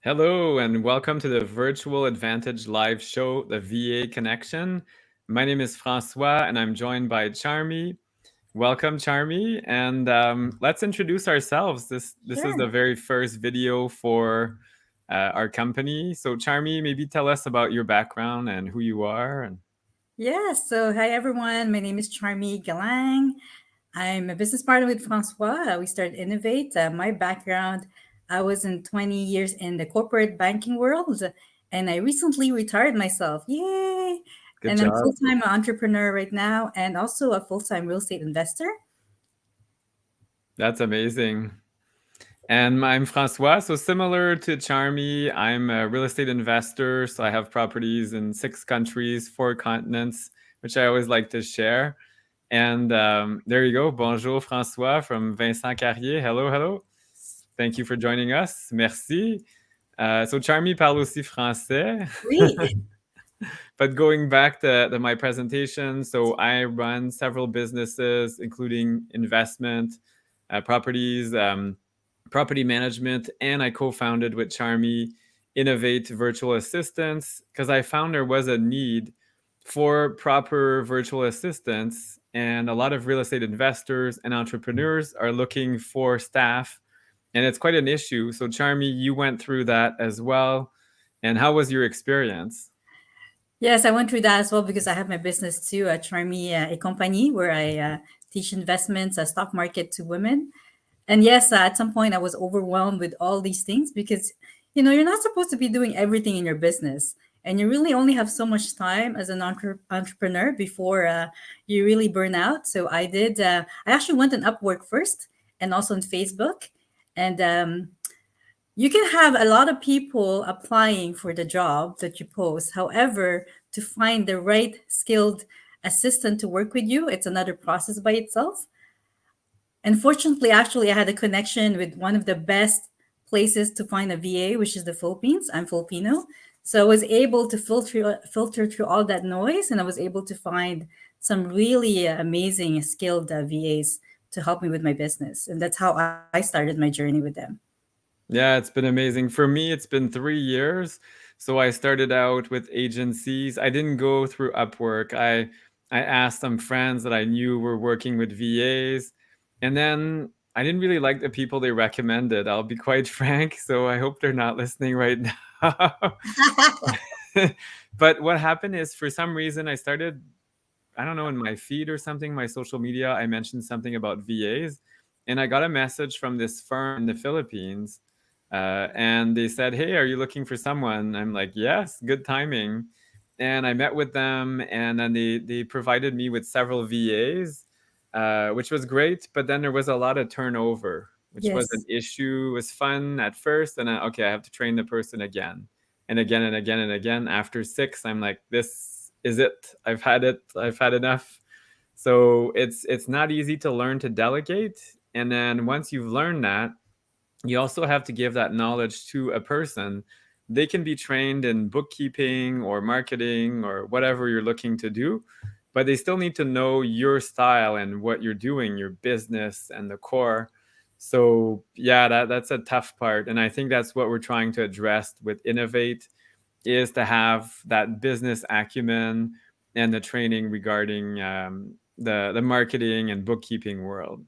Hello, and welcome to the Virtual Advantage live show, the VA Connection. My name is François, and I'm joined by Charmie. Welcome, Charmie, and let's introduce ourselves. This is Sure. the very first video for our company. So, Charmie, maybe tell us about your background and who you are. And Yes. So, hi everyone. My name is Charmie Galang. I'm a business partner with Francois. We started Innovate. My background, I was in 20 years in the corporate banking world, and I recently retired myself. Yay! good And I'm job. full-time entrepreneur right now, and also a full-time real estate investor. That's amazing. And I'm Francois. So, similar to Charmy, I'm a real estate investor. So, I have properties in 6 countries, 4 continents, which I always like to share. And there you go. Bonjour, Francois from Vincent Carrier. Hello, hello. Thank you for joining us. Merci. So, Charmy parle aussi français. Sweet. But going back to my presentation, so I run several businesses, including investment, properties, property management, and I co-founded with Charmy Innovate Virtual Assistants because I found there was a need for proper virtual assistants, and a lot of real estate investors and entrepreneurs are looking for staff, and it's quite an issue. So, Charmy, you went through that as well, and how was your experience? Yes, I went through that as well because I have my business too, Charmie, a company where I teach investments, stock market to women. And yes, at some point I was overwhelmed with all these things because, you're not supposed to be doing everything in your business. And you really only have so much time as an entrepreneur before you really burn out. So I actually went on Upwork first and also on Facebook. And you can have a lot of people applying for the job that you post. However, to find the right skilled assistant to work with you, it's another process by itself. Unfortunately, actually, I had a connection with one of the best places to find a VA, which is the Philippines. I'm Filipino. So I was able to filter through all that noise, and I was able to find some really amazing, skilled VAs to help me with my business. And that's how I started my journey with them. Yeah, it's been amazing. For me, it's been 3 years. So I started out with agencies. I didn't go through Upwork. I asked some friends that I knew were working with VAs, and then I didn't really like the people they recommended. I'll be quite frank. So I hope they're not listening right now. But what happened is, for some reason, I started, I don't know, in my feed or something, my social media, I mentioned something about VAs, and I got a message from this firm in the Philippines, and they said, "Hey, are you looking for someone?" I'm like, "Yes, good timing." And I met with them, and then they provided me with several VAs, which was great. But then there was a lot of turnover, which was an Yes. issue. It was fun at first, and okay, I have to train the person again and again and again and again. After 6, I'm like, this is it. I've had it. I've had enough. So it's not easy to learn to delegate. And then once you've learned that, you also have to give that knowledge to a person. They can be trained in bookkeeping or marketing or whatever you're looking to do, but they still need to know your style and what you're doing, your business and the core. So yeah, that's a tough part. And I think that's what we're trying to address with Innovate, is to have that business acumen and the training regarding the marketing and bookkeeping world.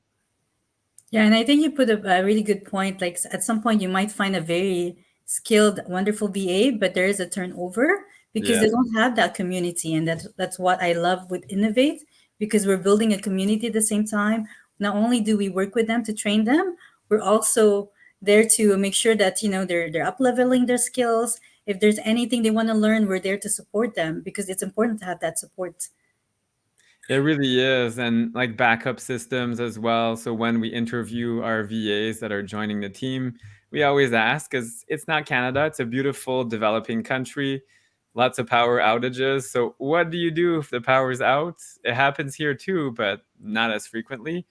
Yeah, and I think you put a really good point. Like at some point, you might find a very skilled, wonderful VA, but there is a turnover because Yeah. they don't have that community, and that's what I love with Innovate because we're building a community at the same time. Not only do we work with them to train them, we're also there to make sure that they're up leveling their skills. If there's anything they want to learn, we're there to support them because it's important to have that support. It really is. And like backup systems as well. So when we interview our VAs that are joining the team, we always ask, because it's not Canada, it's a beautiful developing country, lots of power outages. So what do you do if the power's out? It happens here too, but not as frequently.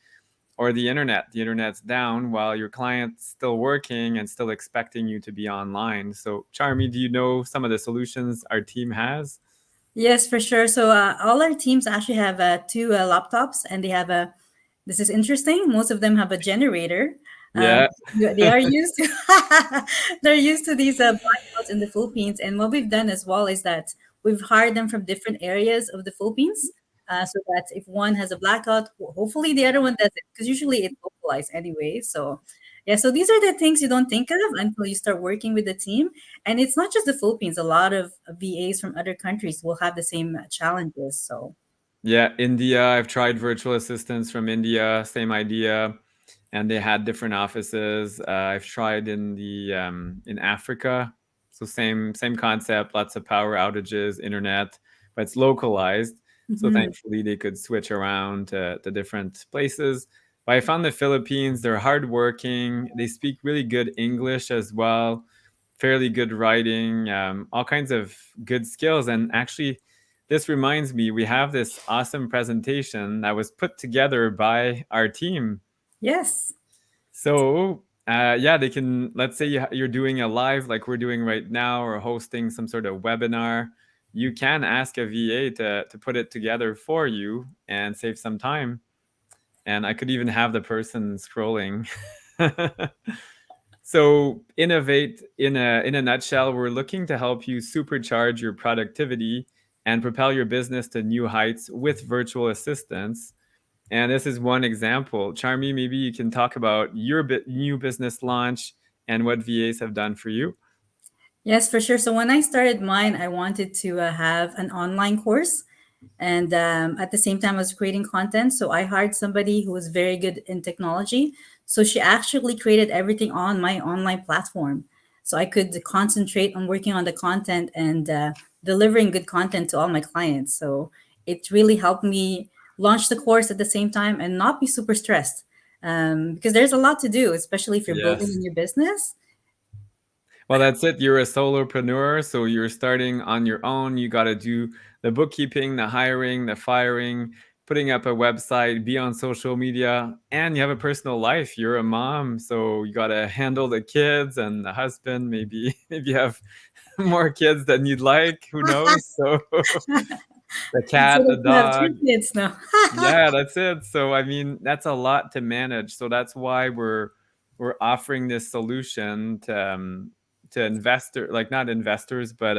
Or the internet's down while your client's still working and still expecting you to be online. So, Charmy, do you know some of the solutions our team has? Yes, for sure. So all our teams actually have two laptops, and they have a. This is interesting. Most of them have a generator. Um, Yeah. they are used to they're used to these blackouts in the Philippines, and what we've done as well is that we've hired them from different areas of the Philippines, so that if one has a blackout, hopefully the other one does it, because usually it's localized anyway. So yeah, so these are the things you don't think of until you start working with the team, and it's not just the Philippines. A lot of VAs from other countries will have the same challenges. So Yeah, India. I've tried virtual assistants from India, same idea, and they had different offices. I've tried in Africa, so same concept. Lots of power outages, internet, but it's localized. So mhm. thankfully they could switch around to different places. But I found the Philippines, they're hardworking. They speak really good English as well, fairly good writing, all kinds of good skills, and actually this reminds me, we have this awesome presentation that was put together by our team. Yes. So, yeah, they can, let's say you're doing a live like we're doing right now or hosting some sort of webinar. You can ask a VA to put it together for you and save some time. And I could even have the person scrolling. So, innovate in a nutshell, we're looking to help you supercharge your productivity and propel your business to new heights with virtual assistants. And this is one example. Charmy, maybe you can talk about your new business launch and what VAs have done for you. Yes, for sure. So when I started mine, I wanted to have an online course. And at the same time, I was creating content. So I hired somebody who was very good in technology. So she actually created everything on my online platform. So I could concentrate on working on the content and delivering good content to all my clients. So it really helped me launch the course at the same time and not be super stressed, because there's a lot to do, especially if you're building a Yes. new business. Well, that's it. You're a solopreneur, so you're starting on your own. You got to do the bookkeeping, the hiring, the firing, putting up a website, be on social media, and you have a personal life. You're a mom, so you got to handle the kids and the husband. Maybe maybe you have more kids than you'd like. Who knows? So the So cat, the that you have dog. three kids now. Yeah, that's it. So I mean, that's a lot to manage. So that's why we're offering this solution to investor, like not investors, but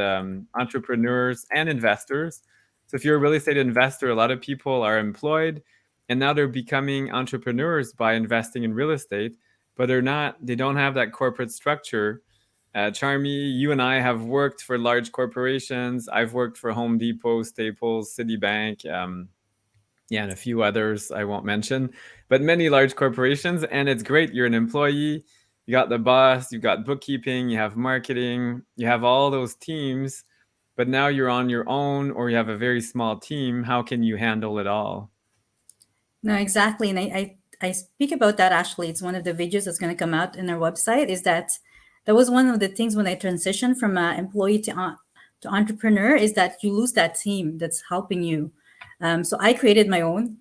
entrepreneurs and investors. So if you're a real estate investor, a lot of people are employed, and now they're becoming entrepreneurs by investing in real estate, but they don't have that corporate structure. Charmy, you and I have worked for large corporations. I've worked for Home Depot, Staples, Citibank. Yeah, and a few others I won't mention, but many large corporations. And it's great. You're an employee, you got the boss, you've got bookkeeping, you have marketing, you have all those teams. But now you're on your own or you have a very small team. How can you handle it all? No, exactly. And I speak about that actually. It's one of the videos that's going to come out in our website. Is that was one of the things when I transitioned from employee to entrepreneur, is that you lose that team that's helping you. So I created my own.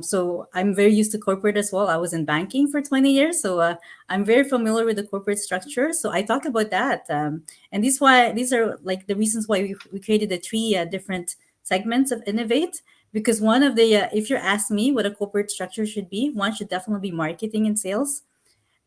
So I'm very used to corporate as well. I was in banking for 20 years. So I'm very familiar with the corporate structure. So I talk about that. And these are like the reasons why we created the three different segments of Innovate, because one of the if you're asking me what a corporate structure should be, one should definitely be marketing and sales.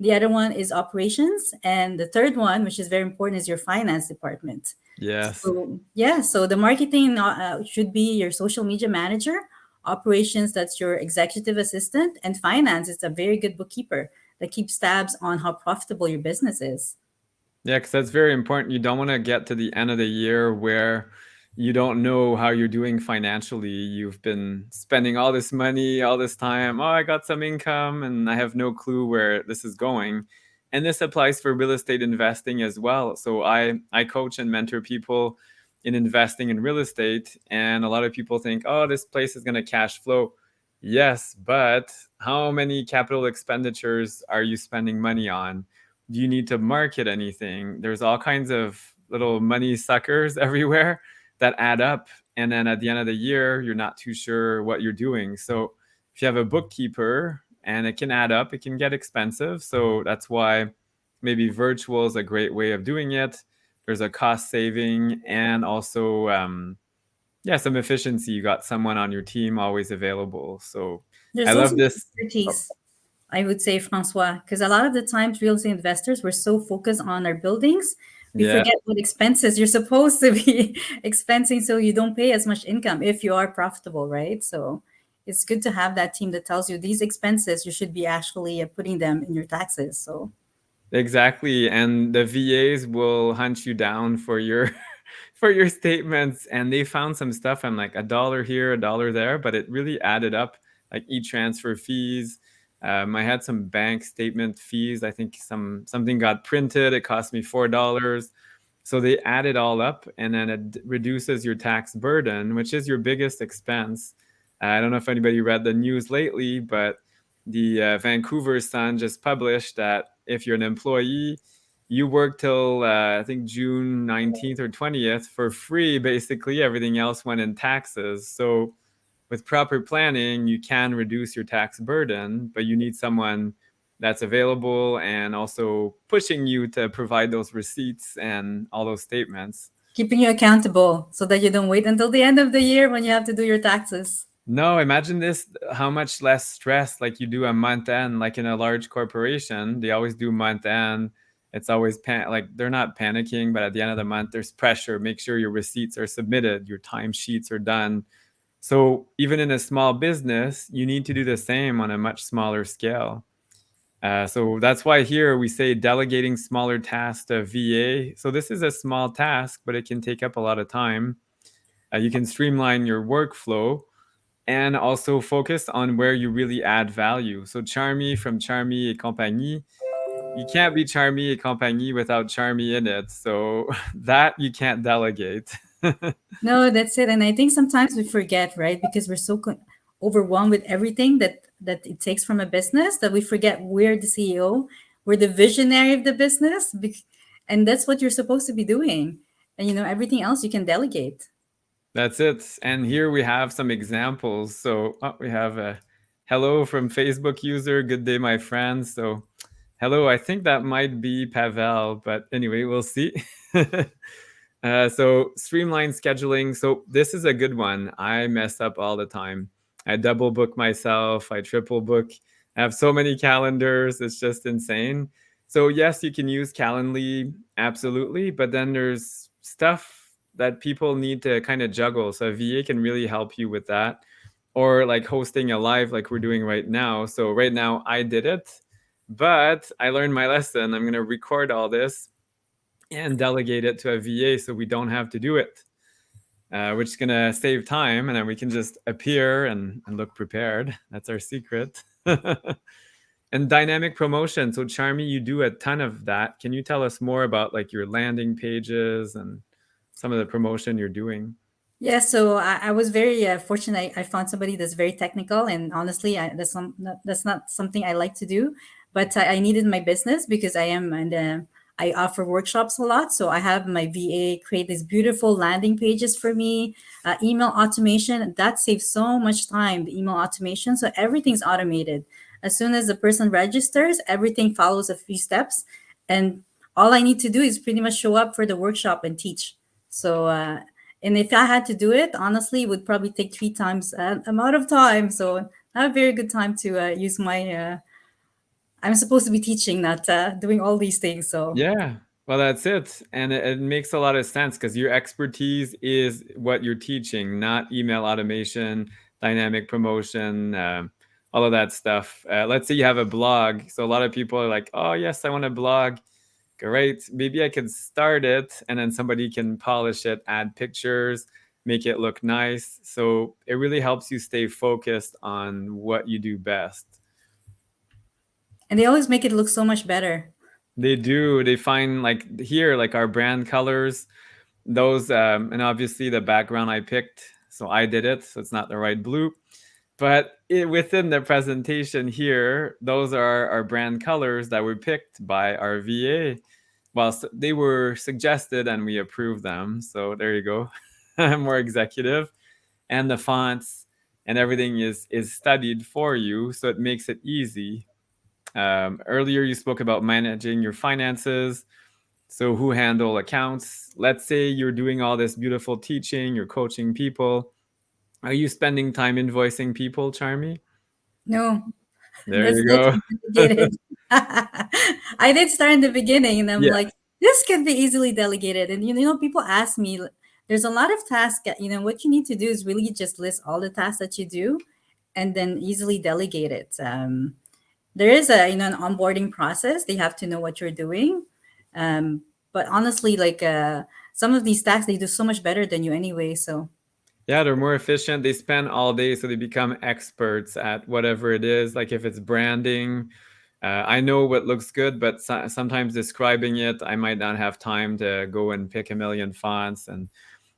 The other one is operations, and the third one, which is very important, is your finance department. Yes. So yeah, so the marketing should be your social media manager. Operations, that's your executive assistant, and finance is a very good bookkeeper that keeps tabs on how profitable your business is. Yeah, because that's very important. You don't want to get to the end of the year where you don't know how you're doing financially. You've been spending all this money, all this time. Oh, I got some income and I have no clue where this is going. And this applies for real estate investing as well. So I coach and mentor people in investing in real estate. And a lot of people think, oh, this place is going to cash flow. Yes, but how many capital expenditures are you spending money on? Do you need to market anything? There's all kinds of little money suckers everywhere that add up. And then at the end of the year, you're not too sure what you're doing. So if you have a bookkeeper and it can add up, it can get expensive. So that's why maybe virtual is a great way of doing it. There's a cost saving and also, yeah, some efficiency. You got someone on your team always available. So I There's also love this. Oh, expertise. I would say, Francois, because a lot of the times real estate investors we're so focused on our buildings, we Yeah, forget what expenses you're supposed to be expensing, so you don't pay as much income if you are profitable, right? So it's good to have that team that tells you these expenses you should be actually putting them in your taxes. So exactly. And the VAs will hunt you down for your for your statements. And they found some stuff. I'm like $1 here, $1 there, but it really added up. Like e-transfer fees. I had some bank statement fees. I think something got printed. It cost me $4. So they add it all up, and then it reduces your tax burden, which is your biggest expense. I don't know if anybody read the news lately, but the Vancouver Sun just published that if you're an employee, you work till I think June 19th or 20th for free. Basically, everything else went in taxes. So with proper planning, you can reduce your tax burden, but you need someone that's available and also pushing you to provide those receipts and all those statements. keeping you accountable so that you don't wait until the end of the year when you have to do your taxes. No, imagine this, how much less stress like you do a month end, like in a large corporation, they always do month end. It's always like they're not panicking, but at the end of the month, there's pressure. Make sure your receipts are submitted, your timesheets are done. So even in a small business, you need to do the same on a much smaller scale. So that's why here we say delegating smaller tasks to VA. So this is a small task, but it can take up a lot of time. You can streamline your workflow and also focus on where you really add value. So Charmie from Charmie et Compagnie, you can't be Charmie et Compagnie without Charmie in it. So that you can't delegate. No, that's it. And I think sometimes we forget, right? Because we're so overwhelmed with everything that it takes from a business that we forget we're the CEO, we're the visionary of the business, and that's what you're supposed to be doing. And everything else you can delegate. That's it. And here we have some examples. So we have a hello from Facebook user. Good day, my friends. So hello, I think that might be Pavel, but anyway, we'll see. So streamline scheduling. So this is a good one. I mess up all the time. I double book myself. I triple book. I have so many calendars. It's just insane. So yes, you can use Calendly, absolutely. But then there's stuff that people need to kind of juggle. So VA can really help you with that. Or like hosting a live like we're doing right now. So right now I did it, but I learned my lesson. I'm going to record all this and delegate it to a VA so we don't have to do it, which is going to save time. And then we can just appear and look prepared. That's our secret. And dynamic promotion. So Charmie, you do a ton of that. Can you tell us more about like your landing pages and some of the promotion you're doing? Yeah, so I was very fortunate. I found somebody that's very technical, and honestly, that's not something I like to do. But I needed my business because I offer workshops a lot. So I have my VA create these beautiful landing pages for me, email automation that saves so much time. The email automation, so everything's automated. As soon as the person registers, everything follows a few steps, and all I need to do is pretty much show up for the workshop and teach. So. And if I had to do it, honestly, it would probably take three times amount of time. So I have a very good time to use my. I'm supposed to be teaching, not doing all these things. So Yeah. Well, that's it. And it makes a lot of sense because your expertise is what you're teaching, not email automation, dynamic promotion, all of that stuff. Let's say you have a blog. So a lot of people are like, oh, yes, I want a blog. Great. Maybe I can start it and then somebody can polish it, add pictures, make it look nice. So it really helps you stay focused on what you do best. and they always make it look so much better. They do. They find like here, like our brand colors, those, and obviously the background I picked. So I did it. So it's not the right blue. But within the presentation here, those are our brand colors that were picked by our VA. Well, they were suggested and we approved them. So there you go. More executive. And the fonts and everything is studied for you. So it makes it easy. Earlier, you spoke about managing your finances. So, who handle accounts? Let's say you're doing all this beautiful teaching, you're coaching people. Are you spending time invoicing people, Charmy? No, There Let's you let go. you delegate it. I did start in the beginning, and I'm Yeah, like, this can be easily delegated. And people ask me, there's a lot of tasks. What you need to do is really just list all the tasks that you do, and then easily delegate it. There is an onboarding process. They have to know what you're doing. Um, but honestly, like some of these tasks, they do so much better than you anyway. So yeah, they're more efficient. They spend all day, so they become experts at whatever it is. Like if it's branding, I know what looks good, but sometimes describing it, I might not have time to go and pick a million fonts. And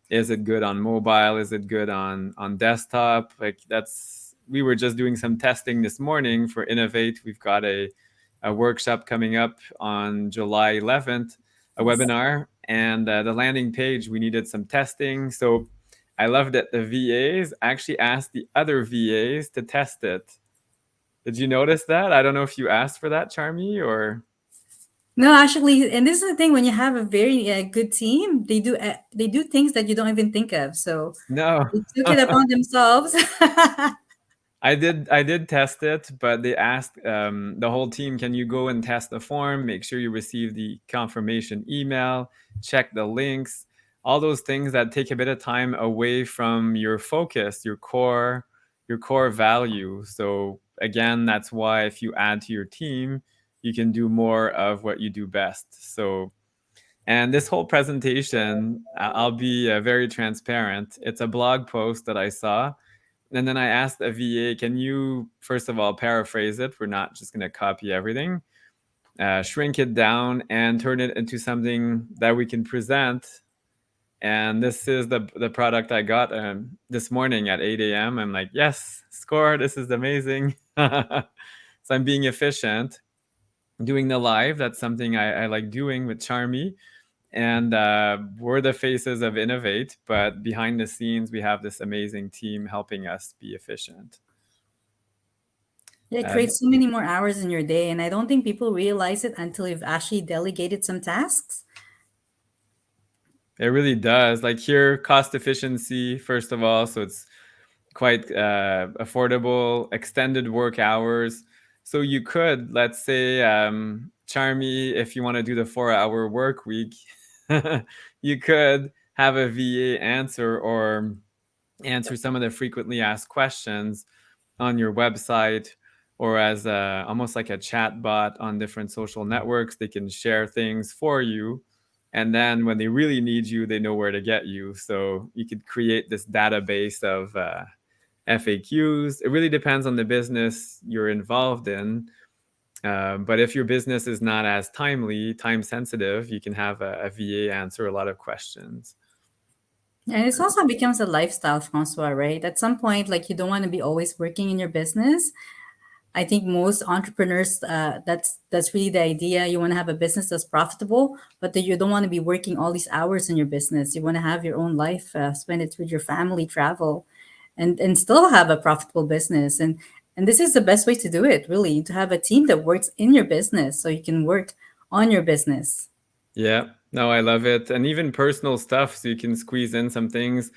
is it good on mobile? Is it good on desktop? Like that's we were just doing some testing this morning for Innovate. We've got a workshop coming up on July 11th, a yes. webinar, and the landing page we needed some testing. So I love that the VAs actually asked the other VAs to test it. Did you notice that? I don't know if you asked for that, Charmy, or No, actually, and this is the thing: when you have a very good team, they do things that you don't even think of. So no. they took it upon themselves. I did test it, but they asked the whole team, can you go and test the form, make sure you receive the confirmation email, check the links, all those things that take a bit of time away from your focus, your core value. So again, that's why if you add to your team, you can do more of what you do best. So and this whole presentation, I'll be very transparent. It's a blog post that I saw, and then I asked a VA, can you, first of all, paraphrase it? We're not just going to copy everything, shrink it down, and turn it into something that we can present. And this is the product I got this morning at 8 a.m. I'm like, yes, score. This is amazing. So I'm being efficient, doing the live. That's something I like doing with Charmy. And we're the faces of Innovate, but behind the scenes, we have this amazing team helping us be efficient. Yeah, it Uh, creates so many more hours in your day, and I don't think people realize it until you've actually delegated some tasks. it really does. Like here, cost efficiency, first of all. So it's quite affordable, extended work hours. So you could, let's say, Charmy, if you want to do the 4-hour work week, you could have a VA answer or answer some of the frequently asked questions on your website or as almost like a chat bot on different social networks. They can share things for you. And then when they really need you, they know where to get you. So you could create this database of FAQs. It really depends on the business you're involved in. But if your business is not as time sensitive, you can have a VA answer a lot of questions. And it also becomes a lifestyle, Francois, right? At some point, like you don't want to be always working in your business. I think most entrepreneurs, that's really the idea. You want to have a business that's profitable, but that you don't want to be working all these hours in your business. You want to have your own life, spend it with your family, travel, and still have a profitable business. And this is the best way to do it, really, to have a team that works in your business, so you can work on your business. Yeah, no, I love it. And even personal stuff, so you can squeeze in some things.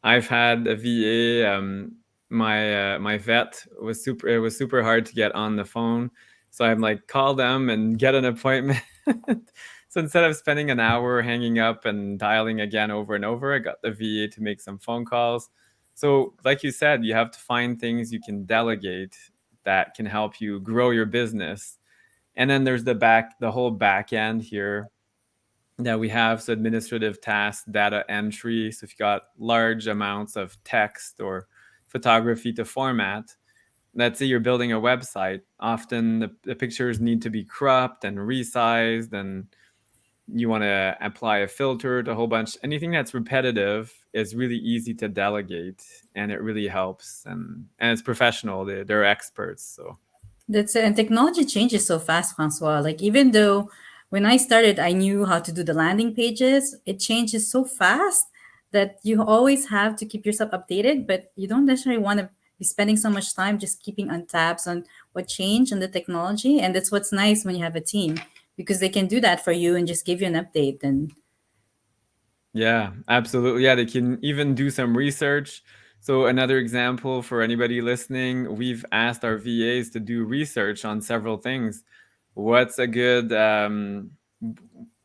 I've had a VA. My vet was super. It was super hard to get on the phone, so I'm like, call them and get an appointment. So instead of spending an hour hanging up and dialing again over and over, I got the VA to make some phone calls. So, like you said, you have to find things you can delegate that can help you grow your business. And then there's the whole back end here that we have. So administrative tasks, data entry. So if you got large amounts of text or photography to format, let's say you're building a website, often the pictures need to be cropped and resized, and you want to apply a filter to a whole bunch. Anything that's repetitive is really easy to delegate, and it really helps. And it's professional. They're experts. So That's it. And technology changes so fast, Francois. Like even though when I started, I knew how to do the landing pages, it changes so fast that you always have to keep yourself updated, but you don't necessarily want to be spending so much time just keeping on tabs on what changed in the technology. And that's what's nice when you have a team, because they can do that for you and just give you an update. And yeah, absolutely. Yeah, they can even do some research. So another example for anybody listening, we've asked our VAs to do research on several things. What's a good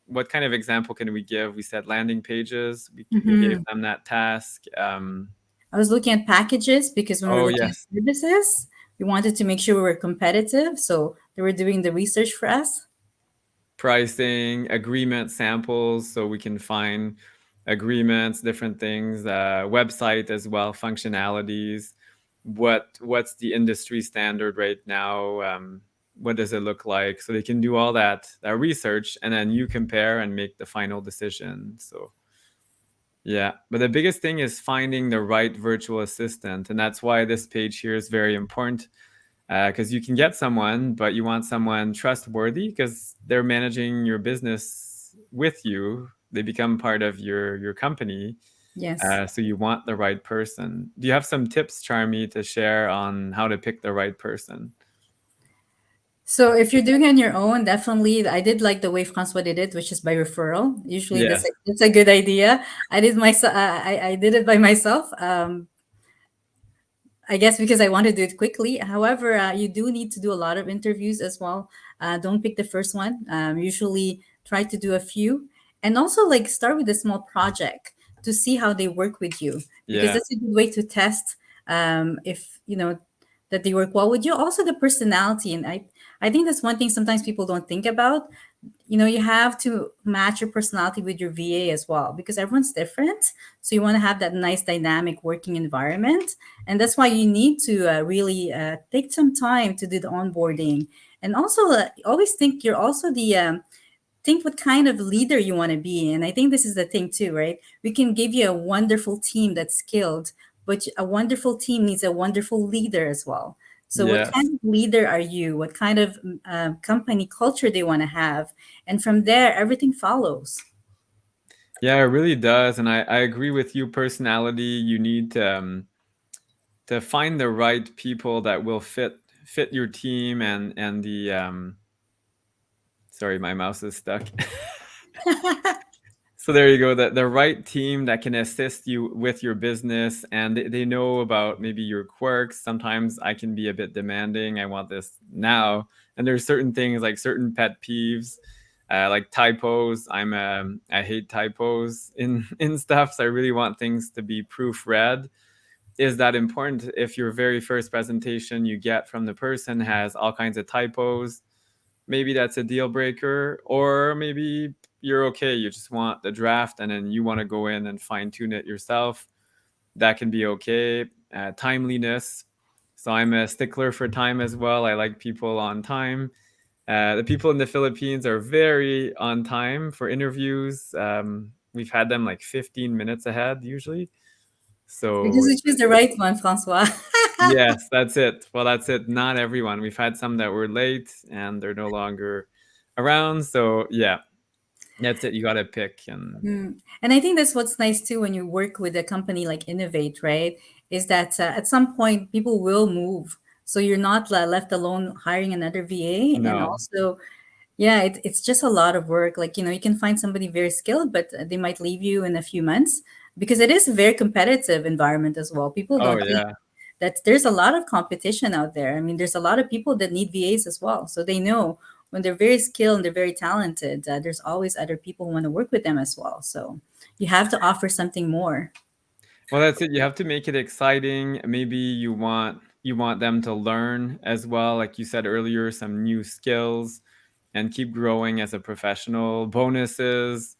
what kind of example can we give? We said landing pages. We gave Mhm. them that task. I was looking at packages because when we were Oh looking at yes, services, we wanted to make sure we were competitive. So they were doing the research for us. pricing, agreement samples, so we can find agreements, different things, website as well, functionalities. What's the industry standard right now? What does it look like? So they can do all that research, and then you compare and make the final decision. So yeah, but the biggest thing is finding the right virtual assistant, and that's why this page here is very important because you can get someone, but you want someone trustworthy because they're managing your business with you. They become part of your company, Yes. so you want the right person. Do you have some tips, Charmy, to share on how to pick the right person? So if you're doing it on your own, definitely, I did like the way Francois did it, which is by referral. Usually, Yes. that's a good idea. I did myself. I did it by myself. I guess because I want to do it quickly. However, you do need to do a lot of interviews as well. Don't pick the first one. Usually, try to do a few, and also like start with a small project to see how they work with you, because Yeah. that's a good way to test if you know that they work well with you. Also, the personality, and I think that's one thing sometimes people don't think about. You have to match your personality with your VA as well, because everyone's different. So you want to have that nice dynamic working environment, and that's why you need to really take some time to do the onboarding. And also always think you're also the think what kind of leader you want to be. And I think this is the thing too, right? We can give you a wonderful team that's skilled, but a wonderful team needs a wonderful leader as well. So what Yes. kind of leader are you? What kind of company culture they want to have? And from there, everything follows. Yeah, it really does, and I agree with you. Personality, you need to find the right people that will fit your team and the sorry, my mouse is stuck. So there you go. The right team that can assist you with your business, and they know about maybe your quirks. Sometimes I can be a bit demanding. I want this now, and there's certain things like certain pet peeves, like typos. I hate typos in in stuff. So I really want things to be proofread. Is that important? If your very first presentation you get from the person has all kinds of typos, maybe that's a deal breaker, or maybe you're okay, you just want the draft and then you want to go in and fine tune it yourself. That can be okay. Timeliness, so I'm a stickler for time as well. I like people on time. The people in the Philippines are very on time for interviews. We've had them like 15 minutes ahead usually, Because so you choose the right one, Francois. yes, that's it. Well, that's it. Not everyone. We've had some that were late and they're no longer around. So yeah, that's it. You got to pick. And And I think that's what's nice too when you work with a company like Innovate, right? Is that at some point people will move. So you're not left alone hiring another VA. And no. also, yeah, it's just a lot of work. Like, you can find somebody very skilled, but they might leave you in a few months because it is a very competitive environment as well. People Oh don't think yeah. that there's a lot of competition out there. I mean, there's a lot of people that need VAs as well. So they know when they're very skilled and they're very talented, there's always other people who want to work with them as well. So you have to offer something more. Well, that's it. You have to make it exciting. Maybe you want them to learn as well, like you said earlier, some new skills and keep growing as a professional. Bonuses,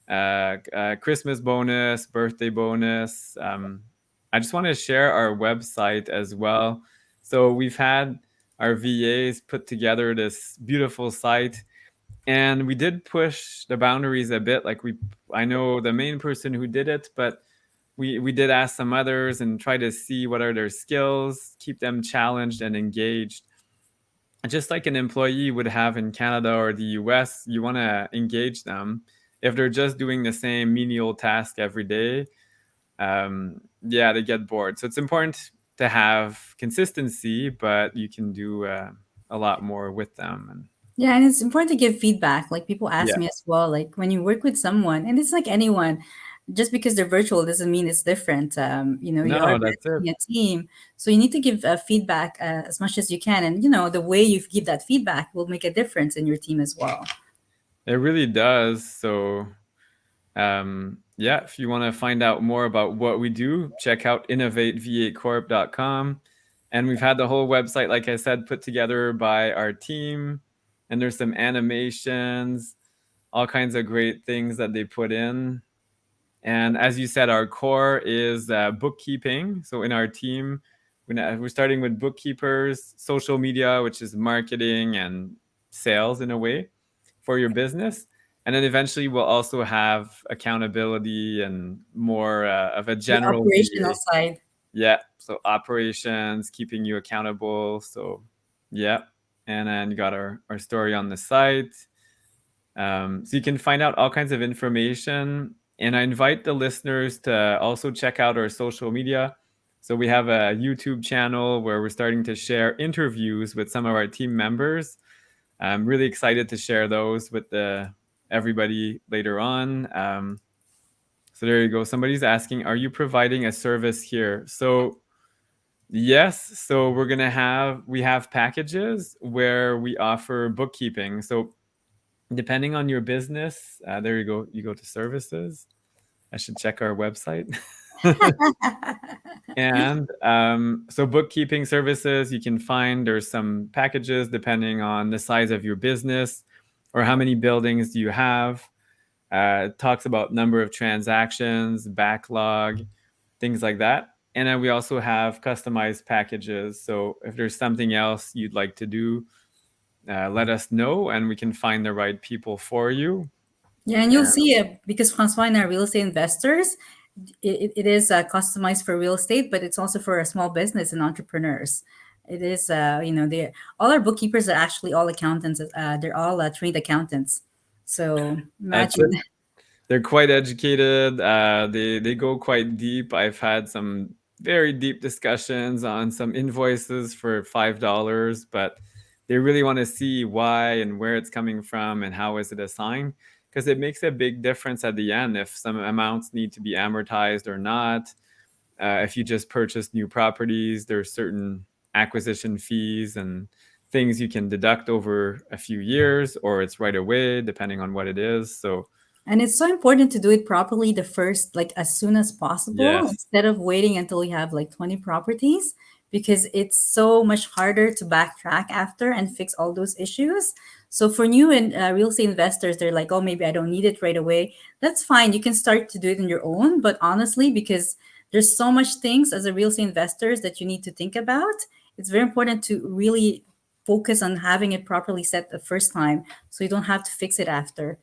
Christmas bonus, birthday bonus. I just want to share our website as well. So we've had our VAs put together this beautiful site, and we did push the boundaries a bit. I know the main person who did it, but we did ask some others and try to see what are their skills, keep them challenged and engaged. Just like an employee would have in Canada or the US, you want to engage them. If they're just doing the same menial task every day, yeah, they get bored. So it's important to have consistency, but you can do a lot more with them. And Yeah, and it's important to give feedback. Like people ask yeah, me as well, like when you work with someone, and it's like anyone, Just because they're virtual doesn't mean it's different. You are No, that's it. managing a team, so you need to give feedback as much as you can, and the way you give that feedback will make a difference in your team as well. It really does. So, yeah, if you want to find out more about what we do, check out innovatev8corp.com. And we've had the whole website, like I said, put together by our team. And there's some animations, all kinds of great things that they put in. And as you said, our core is bookkeeping. So in our team, we're starting with bookkeepers, social media, which is marketing and sales in a way for your business. And then eventually we'll also have accountability and more of a The general operational VA. side. Yeah. So operations, keeping you accountable. So, yeah. And then you got our story on the site. So you can find out all kinds of information. And I invite the listeners to also check out our social media. So we have a YouTube channel where we're starting to share interviews with some of our team members. I'm really excited to share those with everybody later on. So there you go. Somebody's asking, are you providing a service here? So yes. So we have packages where we offer bookkeeping. So depending on your business, there you go. You go to services. I should check our website. And so bookkeeping services, you can find there's some packages depending on the size of your business or how many buildings do you have. It talks about number of transactions, backlog, things like that. And then we also have customized packages. So if there's something else you'd like to do, let us know and we can find the right people for you. Yeah, and you'll see it because Francois and our real estate investors, it is customized for real estate, but it's also for a small business and entrepreneurs. It is, they all our bookkeepers are actually all accountants. They're all trained accountants. So That's imagine. it. They're quite educated. They go quite deep. I've had some very deep discussions on some invoices for $5, but they really want to see why and where it's coming from and how is it assigned, because it makes a big difference at the end if some amounts need to be amortized or not. If you just purchase new properties, there's certain acquisition fees and things you can deduct over a few years, or it's right away, depending on what it is. So And it's so important to do it properly the first, like as soon as possible, yes. instead of waiting until you have like 20 properties, because it's so much harder to backtrack after and fix all those issues. So for new and real estate investors, they're like, oh, maybe I don't need it right away. That's fine. You can start to do it on your own. But honestly, because there's so much things as a real estate investors that you need to think about, it's very important to really focus on having it properly set the first time so you don't have to fix it after.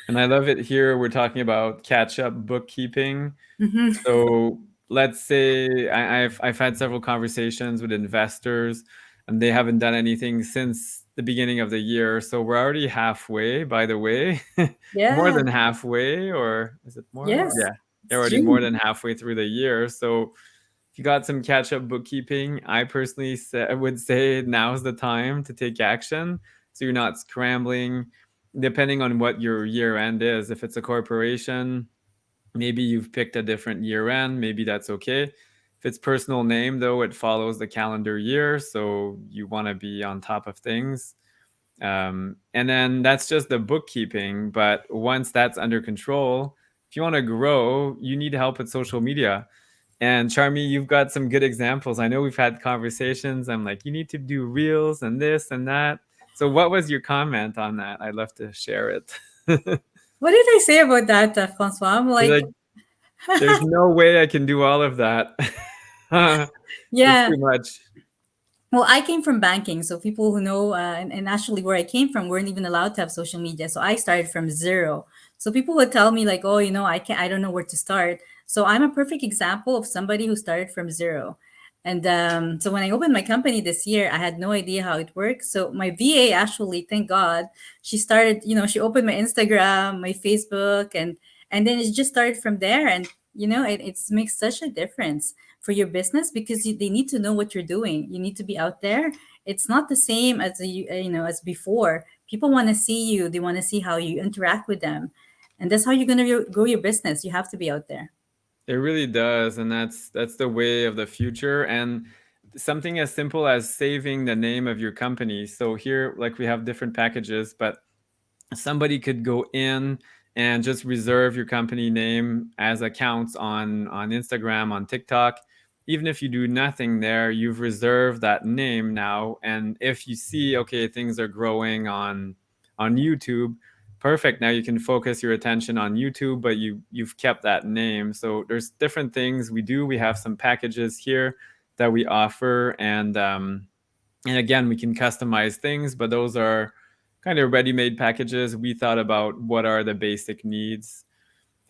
And I love it here. We're talking about catch up bookkeeping. Hmm. So let's say I've had several conversations with investors and they haven't done anything since the beginning of the year. So we're already halfway, by the way, more Yeah. than halfway, or is it more? Yes. Yeah, they're It's already more June. than halfway through the year. So if you got some catch up bookkeeping, I personally would say now's the time to take action. So you're not scrambling, depending on what your year end is. If it's a corporation, maybe you've picked a different year end. Maybe that's okay. If it's personal name, though, it follows the calendar year. So you want to be on top of things. And then that's just the bookkeeping. But once that's under control, if you want to grow, you need help with social media. And Charmy, you've got some good examples. I know we've had conversations. I'm like, you need to do reels and this and that. So, what was your comment on that? I'd love to share it. What did I say about that, Francois? I'm You're like, like, there's no way I can do all of that. It's yeah. too much. Well, I came from banking, so people who know, and actually where I came from weren't even allowed to have social media. So I started from zero. So people would tell me like, "Oh, I can't, I don't know where to start." So I'm a perfect example of somebody who started from zero. And so when I opened my company this year, I had no idea how it works. So my VA actually, thank God, she started. She opened my Instagram, my Facebook, and then it just started from there. And it makes such a difference for your business because they need to know what you're doing. You need to be out there. It's not the same as as before. People want to see you. They want to see how you interact with them. And that's how you're going to grow your business. You have to be out there. It really does, and that's the way of the future. And something as simple as saving the name of your company. So here, like we have different packages, but somebody could go in and just reserve your company name as accounts on Instagram, on TikTok. Even if you do nothing there, you've reserved that name now. And if you see, okay, things are growing on YouTube, perfect. Now you can focus your attention on YouTube, but you've kept that name. So there's different things we do. We have some packages here that we offer, and again, we can customize things, but those are kind of ready-made packages. We thought about what are the basic needs,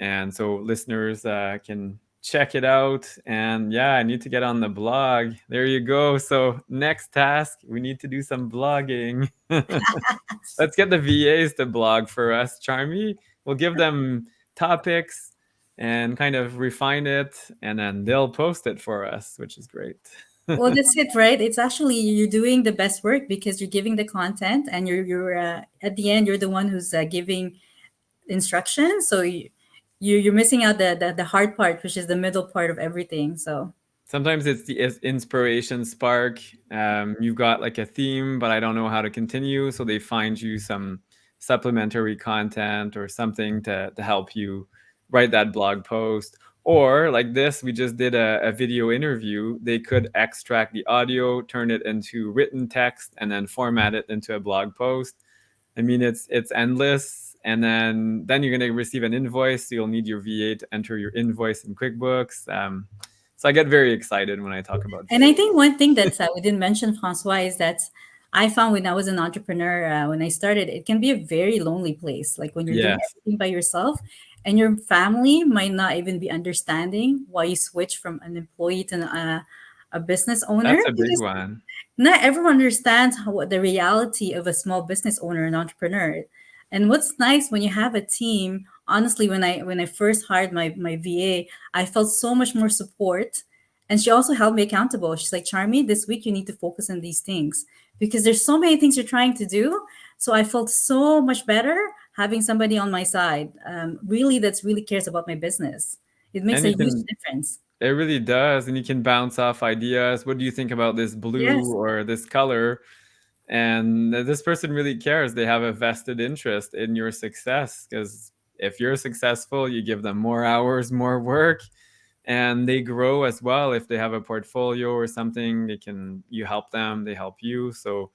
and so listeners can check it out. And yeah, I need to get on the blog. There you go. So next task, we need to do some blogging. Let's get the VAs to blog for us, Charmie. We'll give them topics and kind of refine it, and then they'll post it for us, which is great. Well, that's it, right? It's actually you're doing the best work because you're giving the content, and you're at the end you're the one who's giving instructions. So you're missing out the hard part, which is the middle part of everything. So Sometimes it's the inspiration spark. You've got like a theme, but I don't know how to continue. So they find you some supplementary content or something to help you write that blog post. Or like this, we just did a video interview. They could extract the audio, turn it into written text, and then format it into a blog post. I mean, it's endless. And then you're gonna receive an invoice. So you'll need your VA to enter your invoice in QuickBooks. So I get very excited when I talk about and I VA. think one thing that we didn't mention, Francois, is that I found when I was an entrepreneur, when I started, it can be a very lonely place. Like when you're doing Yes, everything by yourself, and your family might not even be understanding why you switch from an employee to a business owner. that's a big Because one. not everyone understands how what the reality of a small business owner and entrepreneur. And what's nice when you have a team, honestly, when I first hired my VA, I felt so much more support. And she also held me accountable. She's like, Charmy, this week you need to focus on these things because there's so many things you're trying to do. So I felt so much better having somebody on my side, really that's really cares about my business. It makes And a you huge can, difference. it really does. And you can bounce off ideas. What do you think about this blue Yes. or this color? And this person really cares. They have a vested interest in your success because if you're successful, you give them more hours, more work, and they grow as well. If they have a portfolio or something, you help them, they help you. So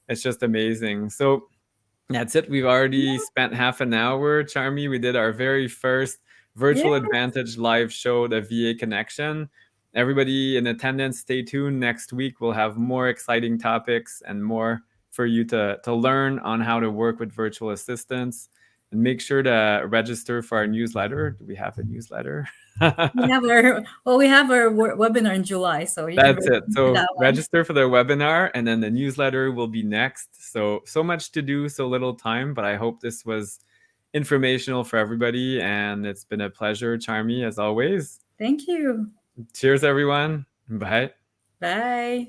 it's just amazing. So that's it. We've already spent half an hour, Charmy. We did our very first Yeah. Virtual Advantage live show, the VA Connection. Everybody in attendance, stay tuned. Next week, we'll have more exciting topics and more for you to learn on how to work with virtual assistants. And make sure to register for our newsletter. Do we have a newsletter? We have our webinar in July, so you can That's it. register for So that one. register for the webinar, and then the newsletter will be next. So much to do, so little time, but I hope this was informational for everybody, and it's been a pleasure, Charmy, as always. Thank you. Cheers, everyone. Bye. Bye.